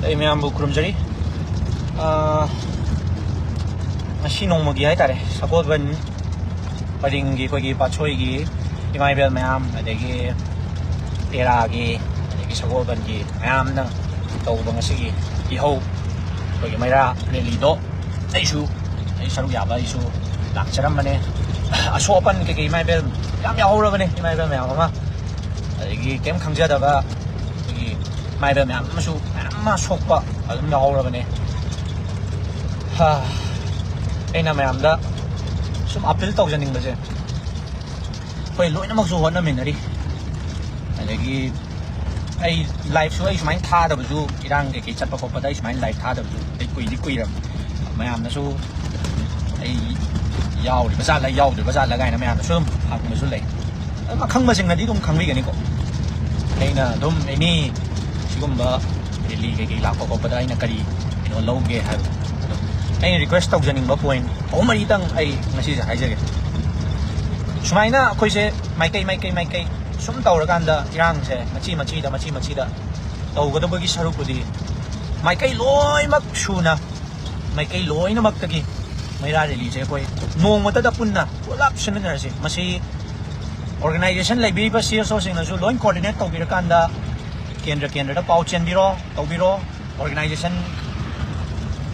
ma'am खुरमजरी नोमगी है तारे सगोदन परिंगी अखोगी पाछोईगी इमाइबेल ma'am अदगी तेरागी अदगी सगोदनगी ma'am तौबो ngasiगी इहौ अखोगी मैरा रेलीदो अइसु सरुक याबा अइसु लाक्चरमने असोपन के इमाइबेल याम याहौरबने इमाइबेल मैम अमा अदगी केम खंगजदबा अखोगी इमाइबेल मैम अमसु मा सोकपा अदुम याहौरबने हा ऐना मैमदा सुम अपील तौजनिंगबसे कोई लोइनमकसु होनमिनरी अदगी आई लाइफ सु आई सुमाइन थादबसु इरांग के चटप खोपदा आई सुमाइन लाइफ थादबसु आई कुइदि कुइरम मैमनसु आई याउरि बजाला याउदि बजाला गाइना मैमनसु हाकमसु लै खंगबसिंगदि दुम खंबिगनिको ऐना दुम एनी सिगुम्बा रेली के लाखो खोपदा आइना करी इनो लौगे हाब आई रिक्वेस्ट तौजनिंगबा पॉइंट ओमरीतंग आई ngasi se haijage sumaina akhoi se maikai sum tawraganda irang se machi da tawgadabagi sarukudi maikai loimak suna maikai loinamak tagi maira reli se koi nongmata da punna pulap seminar se masi organization laibi ba CSO sing na su loin coordinate tawbirakanda kendra da pau chenbiro tawbiro organization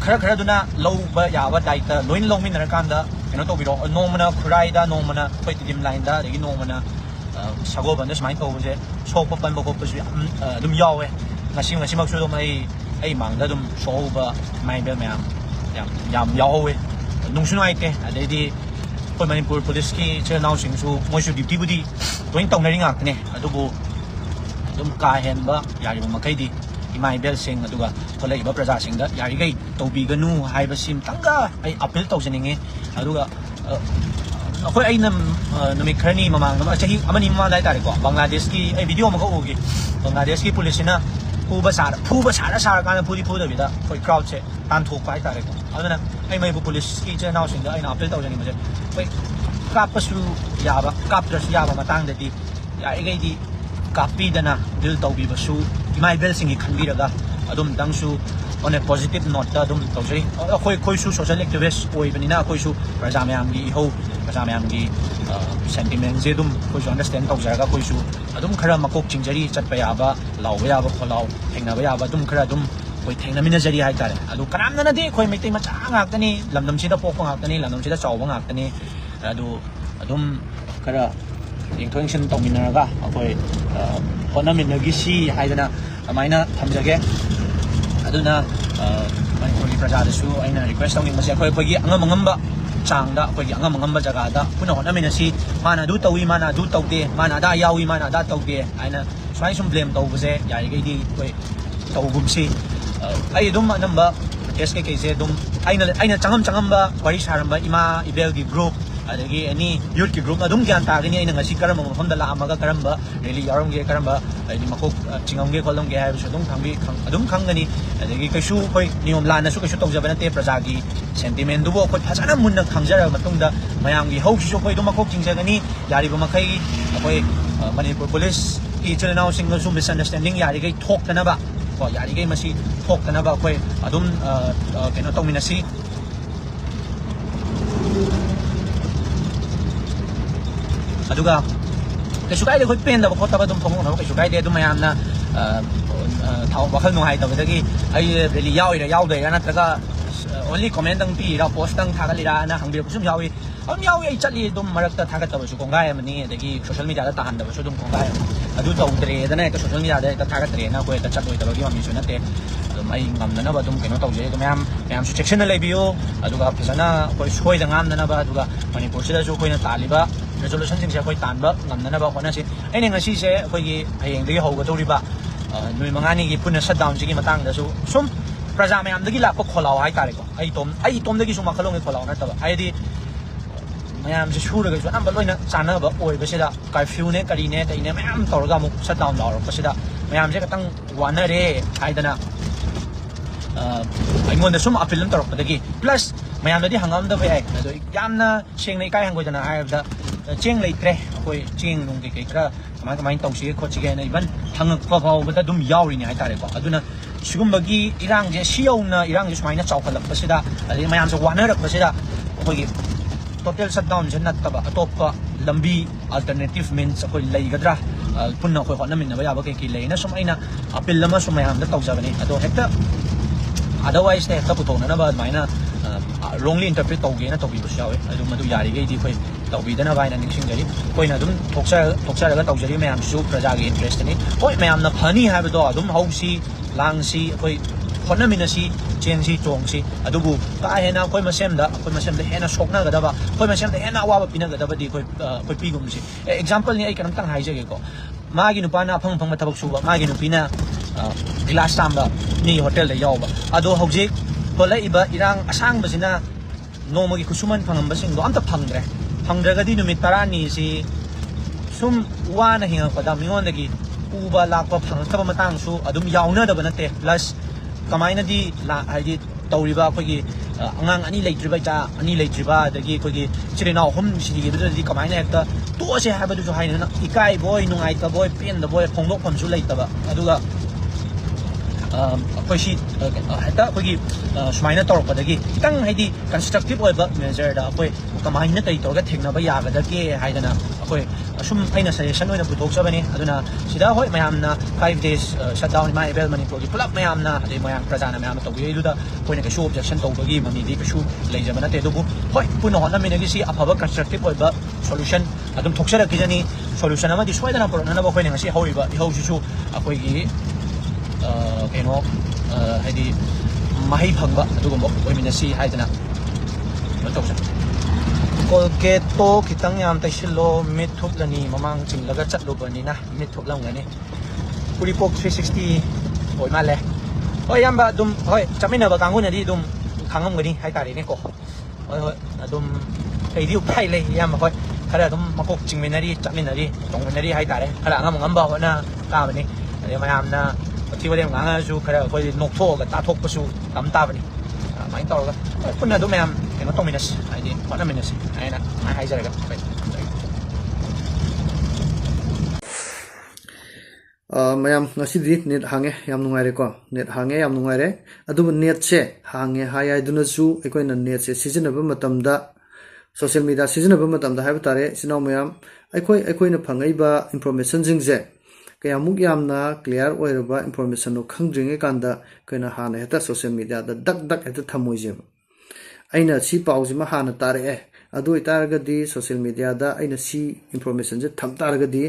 खरा दुना लौब याबा दायित्व lion लौमिनरकांदा कनो तौबिरो नोमना खुराइदा नोमना कोइ Tim लाइनदा देगी नोमना सगोबन सुमाइन तौबजे soap पनबो कोपसु दुम यावे ngasi maksu dum ai mangda dum soba maibel ma'am yam yawe nungsu naite adedi koi manipur police ki chenau singsu moisu duty budi toin tongnaring akne adubu dum ka henba yari makai इमाइबेल सिंग अदुगा थोलैबा प्रजा सिंग दा यारिगै तौबिगनु हाइबसिम तंगा I appeal तौजनिंगे अदुगा अखोय आइना नुमित खरनी ममांग चाही अमनि mama लाइ तारे को बांग्लादेश की आई video मखो उगी बांग्लादेश की पुलिस ना फुबा सारा काना फुदी फुदबिदा कोई क्राउड से तान थोक पाइ तारे को अदुना आई मैबु पुलिस की चेनाउ सिंग दा आइना अपील तौजनिंग बजे कोई कापसु याबा कापद्रस याबा मतंग दति यारिगै दी कापीदना दिल तौबिबसु इमाइबेल सिंगी खनबिरगा अदुम दंगसु ऑन ए पॉजिटिव नोट दा अदुम तौजै अखोइसु सोशल एक्टिविस्ट ओइबनिना अखोइसु प्रजा मयामगी इहो प्रजा मयामगी सेंटिमेंट जे अदुम कोइसु अंडरस्टैंड तौजरगा कोइसु अदुम खरा मकोक चिंजरी चटपा याबा लावबा याबा खोलाव थेंनाबा याबा अदुम खरा अदुम कोइ थेंनामिना जरी हाय तारे अदु कनामना नदि खोइ मैतै मचा गाक्तनी लमदमसिदा पोकपा गाक्तनी लमदमसिदा चावबा गाक्तनी अदु अदुम खरा इंटोनेशन तौमिनरगा अखोइ होनमिनगिसी हाइदना अमाइना थमजगे अदुना मणिपुरी प्रजादसु आइना रिक्वेस्ट तौनिंगबसे अखोइ अंगमंगंबा चांगदा अखोइ अंगमंगंबा जगादा पुना होनमिनसी माना दु तौई माना दु तौदे माना दा यावी माना दा तौदे आइना स्वाइ सुम ब्लेम तौबसे यारिगैदी कोइ तौगुमसी आई दुम नंबा एसके केसे दुम आइना चंगमबा वारी सारंबा इमा इबेलगी ग्रुप अदगी एनी यूथ की ग्रुप अदुम ग्यान तागनी आइना ngasi करम मफमदा लामगा करमबा रेली यारमगे करमबा आइनि मखोक चिंगमगे खोलमगे हाइबसु दुम खंबी अदुम खंगनी अदगी कैसु कोइ नियम लानसु कैसु तौजबा नते प्रजागी सेंटिमेंट दुबो कोइ फजाना मुन्ना खंगजरा मतुंगदा मयामगी हौसिसु कोइ दुम मखोक चिंगजगनी यारिबा मखै कोइ मणिपुर पुलिस की चलनाउ सिंगसु मिसअंडरस्टैंडिंग यारिगै थोक्तनबा को यारिगै मसी थोक्तनबा कोइ अदुम केनो तौमिनसी अदुगा कैसु काइदे खोइ पेनदबा खोतबा दुम थोंगनबा कैसु काइदे दुम मयामना थाव वखल नुहाइ तबदगी आई रेली याउइरा याउदैरा नत्रगा ओनली कमेंट दंग पीरा पोस्ट दंग थागलिरा ना हंबिरबसुम याउइ अम याउइ आई चली दुम मरक्ता थागतबसु कोंगाय अमनी अदगी सोशल मीडिया दा ताहनदबसु दुम कोंगाय अदु तौद्रे दना एक सोशल मीडिया दा थागतरे ना कोइ ता चटोइ तबगी ममिसु नते mai ngamna ba dum keno tawje dum yam su section na lebiyo aduga phasana koi soi da ngamna ba aduga manipur sida su koi na taliba resolution sing se koi tanba ngamna ba khona si aine ngasi se koi gi hayeng dagi hauga toriba nui mangani gi punna shutdown ji gi matang da su sum praja mayam dagi la ko kholaw hai tare ko ai tom dagi su makhalong gi kholaw na taba ai di mayam se shura ga su am ba loina chana ba oi ba sida curfew ne kari ne dai ne mayam tawga mu shutdown law ba sida mayam se katang wanare haidana अइमोंदा sum appeal तौरपदगी plus मयामदि हंगामदा भय अदो यामना सेंगनै काय हंगोदना हायबदा Cheng लेत्रे कोइ Cheng नुंग के खरा kamain tau si ko chige na iban hangak pa pa bada dum yauri ni hai tare ko aduna sigum bagi irang je siau na irang je smaina chau khalak pasida ali mayam se wana rak pasida ko gi total shutdown je nat taba atop lambi alternative means ko lai gadra punna ko hona min na ba ba ke ki leina sumaina apil lama sumayam da tau jabani ado hekta otherwise ne ta puto na ba maina wrongly interpret tauge na taubi bush yawe adu madu yari ge di khoi taubi dana bai na ningsing jari koi na dum thoksa ga tau jari mayam su praja ge interest ni koi mayam na phani ha ba do dum hausi langsi koi khonna minasi chengsi chongsi adubu ka hena koi masem da hena sokna ga da ba koi masem da hena wa ba pina ga da ba di koi pi gum si example ni ai kanam tang hai jage ko magi nu pa na phang phang ma thabak su ba magi nu pina glass tamba ni hotel da yaw ba ado hojik kolai iba irang asang basina nomagi kusuman phangam basing do amta phangdre phangdragadi numit tarani si sum wana hinga pada mingon dagi uba lakpa phangtaba matang su adum yauna da banate plus kamaina di la haidi tawriba akogi angang ani leitriba cha ani leitriba dagi akogi chirina hom sigi di kamaina hekta to se habadu su haina ikai boy nungai ta boy pen da boy phongdok pham su leitaba aduga akwai shi hata akwai sumaina tawrpadagi kitang haidi constructive oiba measure da akwai kamaina tai tawga thengnaba yagadage haidana akwai asum aina suggestion oina puthokchabani aduna sida hoi mayamna 5 days shutdown my evel manipur gi pulap mayamna ade mayam prajana mayam tawgi luda koina ka show objection tawbagi mami di ka show leijabana te dubu hoi puno hona minagi si afaba constructive oiba solution adum thokchara kijani solution amadi soidana porona ba koina ngasi hoiba ihausisu akwai gi keno haidi mahi phangba adugumbo oiminasi haidana tawsa Colgate to kitang yam tai silo mid thup lani mamang chinglaga chatlo bani na mid thup lang ngani Puripok 360 oi male oi yamba dum hoi chamina ba kangun adi dum khangam gani hai tari ne ko hoi adum kai diu phai le yam hoi khara dum makok chingminari chaminari tongminari hai tare khara ngam ngam ba hona ka bani ade mayam naที่ว่าเรื่องงานสู้คือคนนกโทกับตาทกก็สู้ตามตาไปนี่ไม่ต่อแล้วคนนั้นดูแม่เห็นว่าต้องมีนัสไอ้ดิคนนั้นมีนัสไอ้นะไม่ให้ใจกันไปmayam ngasi di net hange yam nungai re ko net hange yam nungai re adu net che hange hayai duna su ekoi na net che season ba matam da social media season ba matam da haiba tare sinau mayam ekoi na phangai ba information jing je kaya muk yamna clear oiraba information no khangdringe kanda kaina hana heta social media da dak heta thamoi je aina si pause ma hana tare adu itaraga di social media da aina si information je tham taraga di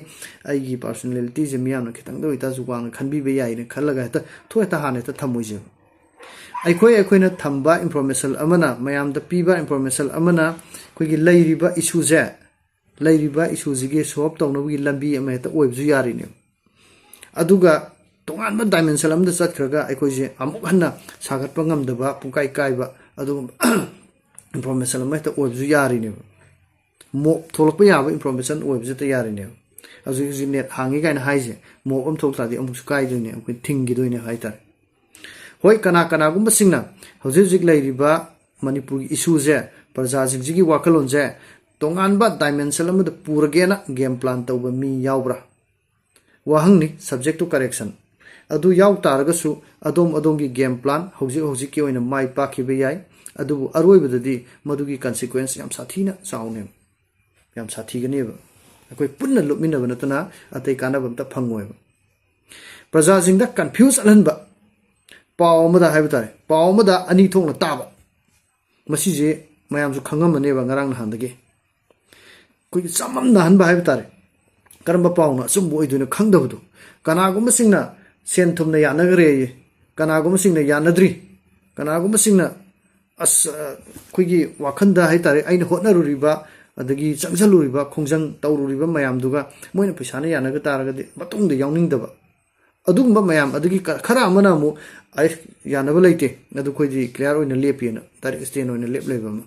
ai gi personality je miyam na khitang do ita juwang khanbi be yai ne khalaga heta tho heta hana heta thamoi je aikoi na thamba information amana mayam da piba information amana koi gi lairiba issue jige solve tawna gi lambi ama heta oibju yari ne aduga tongan ba dimension amda chatkhraga aikoi je amuk hanna sagatpa ngamdaba pungkai kaiba adugum information amai ta oibju yari ne mo tholokpa yaba information oibju ta yari ne azu net hangi kaina haije mo am thokla di amuk sukai doine amku thingi doine haita hoi kana gumba singna hojik lairiba manipur issue je parja jigi wakalon je tongan ba dimension amda puragena game plan tawba mi yawbra wahang ni subject to correction adu yaw taragasu adom gi game plan hojik ki oina mai pa ki be yai adu aroi badadi madugi consequence yam sathina chaune yam sathi gane ba akoi punna lupmina bana tana atai kana bam ta phangoi ba praja jingda confuse alan ba paw ma da haiba tare paw ma da ani thongna ta ba masi je mayam su khangam ne ba ngarang na handage koi samam na han ba haiba tare karamba pauna sumbu iduna khangdabdu kanagum singna sen thumna yanagre kanagum singna yanadri kanagum singna as kuigi wakhanda haitare aina hotnaruriba adagi changsaluriba khongjang tawruriba mayam duga moina pisana yanaga taragadi batungda yawningdaba adugumba mayam adagi khara amana mu ai yanaba leite adu khoidi clear oina lepina tari stain oina lep lebama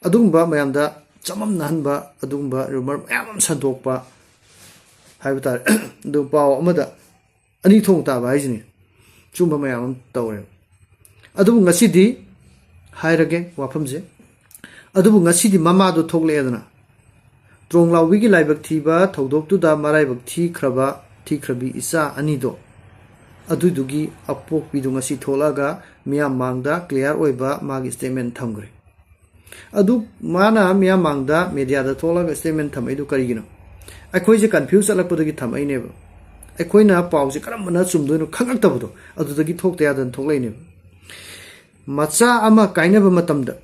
adugumba mayam da chamam nahanba adugumba rumor mayam sandokpa haibatar do paw amada ani thong ta ba hajini chumba mayam tawre adu ngasi di hairage wafam je adu ngasi di mama do thogle edana ꯇ꯭ꯔꯣꯡꯂꯥꯎꯕꯤꯒꯤ ꯂꯥꯏꯕꯛ ꯊꯤꯕ ꯊꯧꯗꯣꯛꯇꯨꯗ ꯃꯔꯥꯏꯕꯛ ꯊꯤꯈ꯭ꯔꯕꯤ ꯏꯆꯥ ꯑꯅꯤꯗꯣ ꯑꯗꯨꯗꯨꯒꯤ ꯑꯄꯣꯛꯄꯤꯗꯨ ꯉꯁꯤ ꯊꯣꯛꯂꯛꯑꯒ ꯃꯤꯌꯥꯝ ꯃꯥꯡꯗ ꯀ꯭ꯂꯤꯌꯥꯔ ꯑꯣꯏꯕ ꯃꯥꯒꯤ ꯁ꯭ꯇꯦꯠꯃꯦꯟ ꯊꯝꯈ꯭ꯔꯦ ꯑꯗꯨ ꯃꯥꯅ ꯃꯤꯌꯥꯝ ꯃꯥꯡꯗ ꯃꯦꯗꯤꯌꯥꯗ ꯊꯣꯛꯂꯒ ꯁ꯭ꯇꯦꯠꯃꯦꯟ ꯊꯝꯃꯛꯏꯗꯨ ꯀꯔꯤꯒꯤꯅꯣ ꯑꯩꯈꯣꯏꯁꯦ ꯀꯟꯐ꯭ꯌꯨꯁ ꯆꯠꯂꯛꯄꯗꯒꯤ ꯊꯝꯃꯛꯏꯅꯦꯕ ꯑꯩꯈꯣꯏꯅ ꯄꯥꯎꯁꯦ ꯀꯔꯝꯕꯅ ꯆꯨꯝꯗꯣꯏꯅꯣ ꯈꯪꯉꯛꯇꯕꯗꯣ ꯑꯗꯨꯗꯒꯤ ꯊꯣꯛꯇ ꯌꯥꯗꯅ ꯊꯣꯛꯂꯛꯏꯅꯦꯕ ꯃꯆꯥ ꯑꯃ ꯀꯥꯏꯅꯕ ꯃꯇꯝꯗ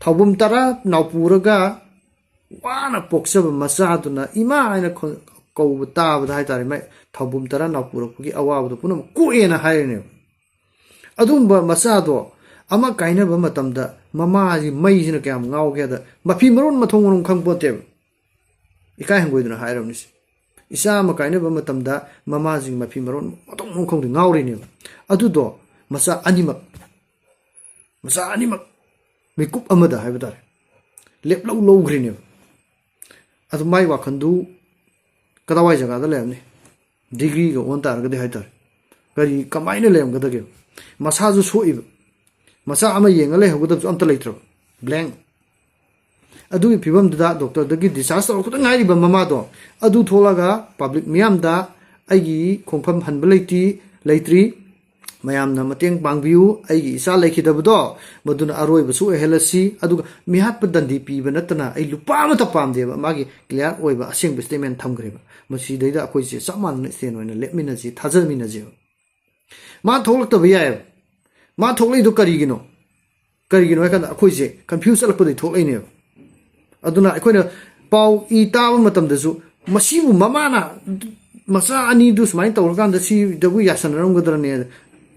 ꯊꯧꯕꯨꯝ ꯇꯔꯥ ꯅꯥꯎꯄꯨꯔꯒ ꯋꯥꯅ ꯄꯣꯛꯆꯕ ꯃꯆꯥꯗꯨꯅ ꯏꯃꯥ ꯍꯥꯏꯅ ꯀꯧꯕ ꯇꯥꯕꯗ ꯍꯥꯏꯇꯥꯔꯦ ꯃꯥꯏ ꯊꯧꯕꯨꯝ ꯇꯔꯥ ꯅꯥꯎꯄꯨꯔꯛꯄꯒꯤ ꯑꯋꯥꯕꯗꯣ ꯄꯨꯝꯅꯃꯛ ꯀꯣꯛꯑꯦꯅ ꯍꯥꯏꯔꯤꯅꯦꯕ ꯑꯗꯨꯒꯨꯝꯕ ꯃꯆꯥꯗꯣ ꯑꯃ ꯀꯥꯏꯅꯕ ꯃꯇꯝꯗ ꯃꯃꯥꯁꯤ ꯃꯩꯁꯤꯅ ꯀꯌꯥꯝ ꯉꯥꯎꯒꯦꯗ ꯃꯐꯤ ꯃꯔꯣꯟ ꯃꯊꯣꯡ ꯃꯔꯣꯡ ꯈꯪꯄꯣꯠꯇꯦꯕ ꯏꯀꯥꯏ ꯍꯪꯒꯣꯏꯗꯨꯅ ꯍꯥꯏꯔꯕꯅꯤꯁꯦ ꯏꯆꯥ ꯑꯃ ꯀꯥꯏꯅꯕ ꯃꯇꯝꯗ ꯃꯃꯥꯁꯤꯡ ꯃꯐꯤ ꯃꯔꯣꯟ ꯃꯊꯣꯡ ꯃꯔꯣꯡ ꯈꯪꯗꯦ ꯉꯥꯎꯔꯤꯅꯦꯕ ꯑꯗꯨꯗꯣ ꯃꯆꯥ ꯑꯅꯤꯃꯛ ꯃꯤꯀꯨꯞ ꯑꯃꯗ ꯍꯥꯏꯕ ꯇꯥꯔꯦ ꯂꯦꯞꯂꯧ ꯂꯧꯈ꯭ꯔꯤꯅꯦꯕ ꯑꯗꯨ ꯃꯥꯏ ꯋꯥꯈꯟꯗꯨ ꯀꯗꯥꯋꯥꯏ ꯖꯒꯥꯗ ꯂꯩꯔꯝꯅꯤ ꯗꯤꯒ꯭ꯔꯤꯒ ꯑꯣꯟ ꯇꯥꯔꯒꯗꯤ ꯍꯥꯏꯇꯥꯔꯦ ꯀꯃꯥꯏꯅ ꯂꯩꯔꯝꯒꯗꯒꯦ ꯃꯁꯥꯁꯨ ꯁꯣꯛꯏꯕ ꯃꯆꯥ ꯑꯃ ꯌꯦꯡꯉ ꯂꯩꯍꯧꯒꯗꯕꯁꯨ ꯑꯝꯇ ꯂꯩꯇ꯭ꯔꯕ ꯕ꯭ꯂꯦꯡ ꯑꯗꯨꯒꯤ ꯐꯤꯕꯝꯗꯨꯗ ꯗꯣꯛꯇꯔꯗꯒꯤ ꯗꯤꯁꯆꯥꯔꯖ ꯇꯧꯔꯛꯄꯗ ꯉꯥꯏꯔꯤꯕ ꯃꯃꯥꯗꯣ ꯑꯗꯨ ꯊꯣꯛꯂꯒ ꯄꯥꯕ꯭ꯂꯤꯛ ꯃꯤꯌꯥꯝꯗ ꯑꯩꯒꯤ ꯈꯣꯡꯐꯝ ꯍꯟꯕ ꯂꯩꯇ꯭ꯔꯤ ꯃꯌꯥꯝꯅ ꯃꯇꯦꯡ ꯄꯥꯡꯕꯤꯌꯨ ꯑꯩꯒꯤ ꯏꯆꯥ ꯂꯩꯈꯤꯗꯕꯗꯣ ꯃꯗꯨꯅ ꯑꯔꯣꯏꯕꯁꯨ ꯑꯣꯏꯍꯜꯂꯁꯤ ꯑꯗꯨꯒ ꯃꯤꯍꯥꯠꯄ ꯗꯟꯗꯤ ꯄꯤꯕ ꯅꯠꯇꯅ ꯑꯩ ꯂꯨꯄꯥ ꯑꯃꯠꯇ ꯄꯥꯝꯗꯦꯕ ꯃꯥꯒꯤ ꯀ꯭ꯂꯤꯌꯥꯔ ꯑꯣꯏꯕ ꯑꯁꯦꯡꯕ ꯁ꯭ꯇꯦꯠꯃꯦꯟ ꯊꯝꯈ꯭ꯔꯦꯕ ꯃꯁꯤꯗꯩꯗ ꯑꯩꯈꯣꯏꯁꯦ ꯆꯞ ꯃꯥꯟꯅꯅ ꯁ꯭ꯇꯦꯟ ꯑꯣꯏꯅ ꯂꯦꯞꯃꯤꯟꯅꯁꯤ ꯊꯥꯖꯃꯤꯟꯅꯁꯦꯕ ꯃꯥ ꯊꯣꯛꯂꯛꯇꯕ ꯌꯥꯏꯑꯕ ꯃꯥ ꯊꯣꯛꯂꯛꯏꯗꯣ ꯀꯔꯤꯒꯤꯅꯣ ꯍꯥꯏꯀꯥꯟꯗ ꯑꯩꯈꯣꯏꯁꯦ ꯀꯟꯐ꯭ꯌꯨꯁ ꯆꯠꯂꯛꯄꯗꯒꯤ ꯊꯣꯛꯂꯛꯏꯅꯦꯕ ꯑꯗꯨꯅ ꯑꯩꯈꯣꯏꯅ ꯄꯥꯎ ꯇꯥꯕ ꯃꯇꯝꯗꯁꯨ ꯃꯁꯤꯕꯨ ꯃꯃꯥꯅ ꯃꯆꯥ ꯑꯅꯤꯗꯨ ꯁꯨꯃꯥꯏꯅ ꯇꯧꯔꯀꯥꯟꯗ ꯁꯤꯗꯕꯨ ꯌꯥꯁꯟꯅꯔꯝꯒꯗ꯭ꯔꯅꯦ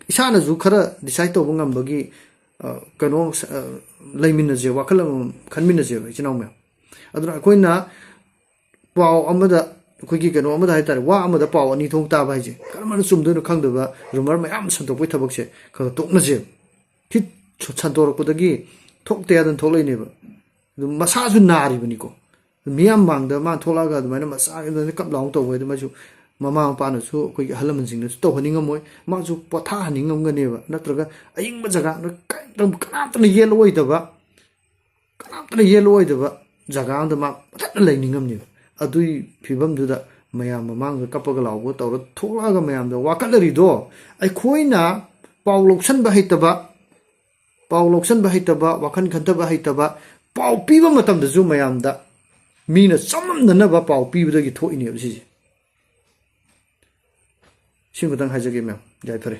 ꯏꯁꯥꯅꯁꯨ ꯈꯔ ꯗꯤꯁꯥꯏꯠ ꯇꯧꯕ ꯉꯝꯕꯒꯤ ꯀꯩꯅꯣ ꯂꯩꯃꯤꯟꯅꯁꯦ ꯋꯥꯈꯜ ꯑꯃꯃꯝ ꯈꯟꯃꯤꯟꯅꯁꯦꯕ ꯏꯆꯤꯟ ꯏꯅꯥꯎ ꯃꯌꯥꯝ ꯑꯗꯨꯅ ꯑꯩꯈꯣꯏꯅ ꯄꯥꯎ ꯑꯃꯗ ꯑꯩꯈꯣꯏꯒꯤ ꯀꯩꯅꯣ ꯑꯃꯗ ꯍꯥꯏꯇꯥꯔꯦ ꯋꯥ ꯑꯃꯗ ꯄꯥꯎ ꯑꯅꯤ ꯊꯣꯛ ꯇꯥꯕ ꯍꯥꯏꯁꯦ ꯀꯔꯝꯕꯅ ꯆꯨꯝꯗꯣꯏꯅꯣ ꯈꯪꯗꯕ ꯔꯨꯃꯔ ꯃꯌꯥꯝ ꯁꯟꯗꯣꯛꯄꯒꯤ ꯊꯕꯛꯁꯦ ꯈꯔ ꯇꯣꯛꯅꯁꯦꯕ ꯁꯤ ꯁꯟꯗꯣꯔꯛꯄꯗꯒꯤ ꯊꯣꯛꯇ ꯌꯥꯗꯅ ꯊꯣꯛꯂꯛꯏꯅꯦꯕ ꯑꯗꯨ ꯃꯁꯥꯁꯨ ꯅꯥꯔꯤꯕꯅꯤꯀꯣ ꯃꯤꯌꯥꯝ ꯃꯥꯡꯗ ꯃꯥ ꯊꯣꯛꯂꯛꯑꯒ ꯑꯗꯨꯃꯥꯏꯅ ꯃꯆꯥ ꯀꯞ ꯂꯥꯎꯅ ꯇꯧꯕ ꯍꯥꯏꯗꯣ ꯃꯁꯨ ꯃꯃꯥ ꯃꯄꯥꯅꯁꯨ ꯑꯩꯈꯣꯏꯒꯤ ꯑꯍꯜ ꯂꯃꯟꯁꯤꯡꯅꯁꯨ ꯇꯧꯍꯟꯅꯤꯡꯉꯝꯃꯣꯏ ꯃꯥꯁꯨ ꯄꯣꯊꯥꯍꯟꯅꯤꯡꯉꯝꯒꯅꯦꯕ ꯅꯠꯇ꯭ꯔꯒ ꯑꯏꯪꯕ ꯖꯒꯥꯗ ꯀꯅꯥꯝꯇꯅ ꯌꯦꯜꯂꯣꯏꯗꯕ ꯖꯒꯥ ꯑꯃꯗ ꯃꯥ ꯐꯖꯅ ꯂꯩꯅꯤꯡꯉꯝꯅꯦꯕ ꯑꯗꯨꯒꯤ ꯐꯤꯕꯝꯗꯨꯗ ꯃꯌꯥꯝ ꯃꯃꯥꯡꯗ ꯀꯞꯄꯒ ꯂꯥꯎꯕ ꯇꯧꯔ ꯊꯣꯛꯂꯛꯑꯒ ꯃꯌꯥꯝꯗ ꯋꯥꯀꯠꯂꯔꯤꯗꯣ ꯑꯩꯈꯣꯏꯅ ꯄꯥꯎ ꯂꯧꯁꯟꯕ ꯍꯩꯇꯕ ꯋꯥꯈꯜ ꯈꯟꯊꯕ ꯍꯩꯇꯕ ꯄꯥꯎ ꯄꯤꯕ ꯃꯇꯝꯗꯁꯨ ꯃꯌꯥꯝꯗ ꯃꯤꯅ ꯆꯃꯝꯅꯅꯕ ꯄꯥꯎ ꯄꯤꯕꯗꯒꯤ ꯊꯣꯛꯏꯅꯦꯕ ꯁꯤꯁꯦ ꯁꯤꯃꯇꯪ ꯍꯥꯏꯖꯒꯦ ꯃꯦꯝ ꯌꯥꯏꯐꯔꯦ